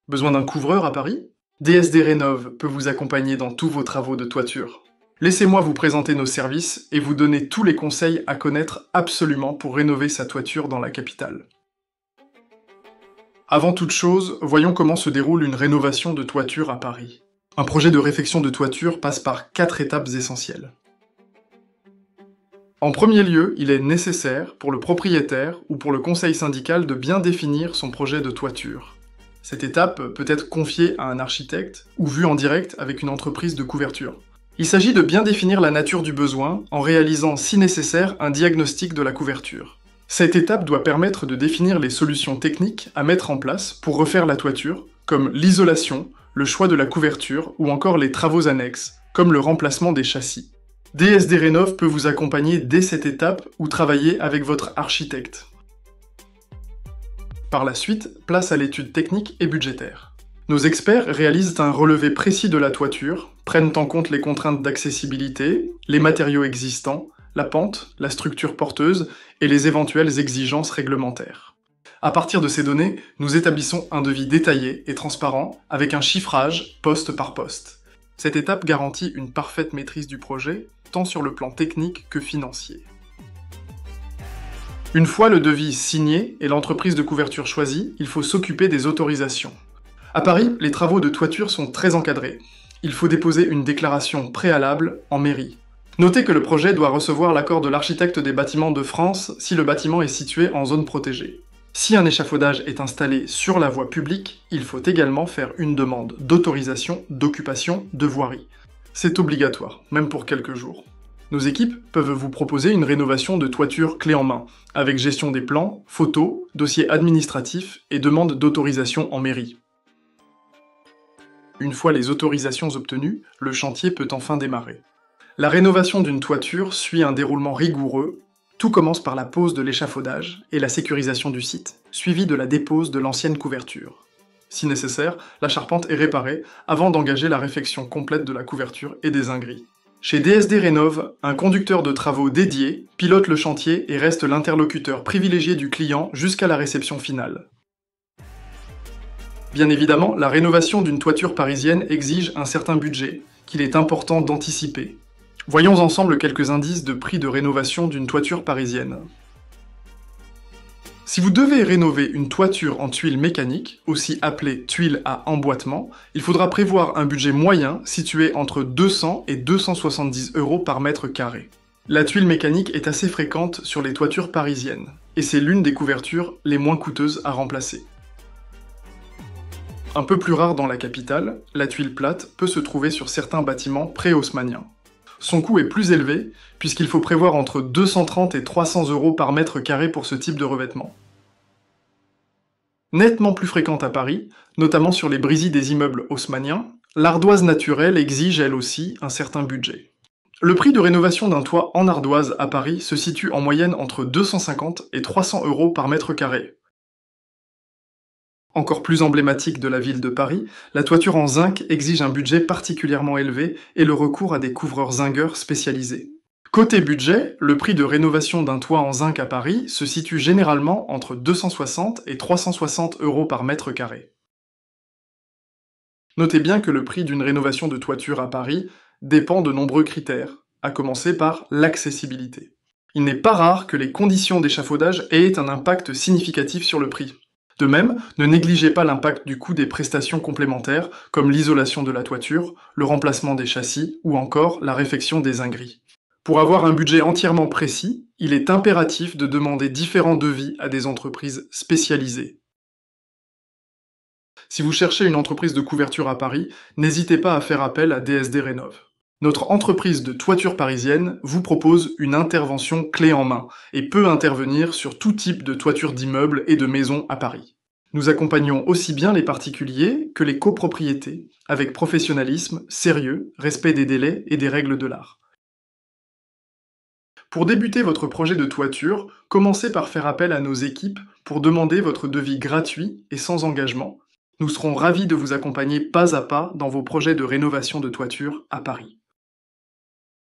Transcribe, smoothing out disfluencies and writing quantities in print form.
Besoin d'un couvreur à Paris? DSD Rénov peut vous accompagner dans tous vos travaux de toiture. Laissez-moi vous présenter nos services et vous donner tous les conseils à connaître absolument pour rénover sa toiture dans la capitale. Avant toute chose, voyons comment se déroule une rénovation de toiture à Paris. Un projet de réfection de toiture passe par 4 étapes essentielles. En premier lieu, il est nécessaire pour le propriétaire ou pour le conseil syndical de bien définir son projet de toiture. Cette étape peut être confiée à un architecte ou vue en direct avec une entreprise de couverture. Il s'agit de bien définir la nature du besoin en réalisant, si nécessaire, un diagnostic de la couverture. Cette étape doit permettre de définir les solutions techniques à mettre en place pour refaire la toiture, comme l'isolation, le choix de la couverture ou encore les travaux annexes, comme le remplacement des châssis. DSD Rénov peut vous accompagner dès cette étape ou travailler avec votre architecte. Par la suite, place à l'étude technique et budgétaire. Nos experts réalisent un relevé précis de la toiture, prennent en compte les contraintes d'accessibilité, les matériaux existants, la pente, la structure porteuse et les éventuelles exigences réglementaires. À partir de ces données, nous établissons un devis détaillé et transparent avec un chiffrage poste par poste. Cette étape garantit une parfaite maîtrise du projet, tant sur le plan technique que financier. Une fois le devis signé et l'entreprise de couverture choisie, il faut s'occuper des autorisations. À Paris, les travaux de toiture sont très encadrés. Il faut déposer une déclaration préalable en mairie. Notez que le projet doit recevoir l'accord de l'architecte des bâtiments de France si le bâtiment est situé en zone protégée. Si un échafaudage est installé sur la voie publique, il faut également faire une demande d'autorisation d'occupation de voirie. C'est obligatoire, même pour quelques jours. Nos équipes peuvent vous proposer une rénovation de toiture clé en main, avec gestion des plans, photos, dossiers administratifs et demande d'autorisation en mairie. Une fois les autorisations obtenues, le chantier peut enfin démarrer. La rénovation d'une toiture suit un déroulement rigoureux. Tout commence par la pose de l'échafaudage et la sécurisation du site, suivi de la dépose de l'ancienne couverture. Si nécessaire, la charpente est réparée avant d'engager la réfection complète de la couverture et des ingris. Chez DSD Rénov, un conducteur de travaux dédié pilote le chantier et reste l'interlocuteur privilégié du client jusqu'à la réception finale. Bien évidemment, la rénovation d'une toiture parisienne exige un certain budget, qu'il est important d'anticiper. Voyons ensemble quelques indices de prix de rénovation d'une toiture parisienne. Si vous devez rénover une toiture en tuiles mécaniques, aussi appelée tuiles à emboîtement, il faudra prévoir un budget moyen situé entre 200 et 270 € par mètre carré. La tuile mécanique est assez fréquente sur les toitures parisiennes, et c'est l'une des couvertures les moins coûteuses à remplacer. Un peu plus rare dans la capitale, la tuile plate peut se trouver sur certains bâtiments pré-haussmanniens. Son coût est plus élevé, puisqu'il faut prévoir entre 230 et 300 € par mètre carré pour ce type de revêtement. Nettement plus fréquente à Paris, notamment sur les brisées des immeubles haussmanniens, l'ardoise naturelle exige elle aussi un certain budget. Le prix de rénovation d'un toit en ardoise à Paris se situe en moyenne entre 250 et 300 € par mètre carré. Encore plus emblématique de la ville de Paris, la toiture en zinc exige un budget particulièrement élevé et le recours à des couvreurs zingueurs spécialisés. Côté budget, le prix de rénovation d'un toit en zinc à Paris se situe généralement entre 260 et 360 € par mètre carré. Notez bien que le prix d'une rénovation de toiture à Paris dépend de nombreux critères, à commencer par l'accessibilité. Il n'est pas rare que les conditions d'échafaudage aient un impact significatif sur le prix. De même, ne négligez pas l'impact du coût des prestations complémentaires, comme l'isolation de la toiture, le remplacement des châssis ou encore la réfection des ingris. Pour avoir un budget entièrement précis, il est impératif de demander différents devis à des entreprises spécialisées. Si vous cherchez une entreprise de couverture à Paris, n'hésitez pas à faire appel à DSD Rénov. Notre entreprise de toiture parisienne vous propose une intervention clé en main et peut intervenir sur tout type de toiture d'immeubles et de maisons à Paris. Nous accompagnons aussi bien les particuliers que les copropriétés, avec professionnalisme, sérieux, respect des délais et des règles de l'art. Pour débuter votre projet de toiture, commencez par faire appel à nos équipes pour demander votre devis gratuit et sans engagement. Nous serons ravis de vous accompagner pas à pas dans vos projets de rénovation de toiture à Paris.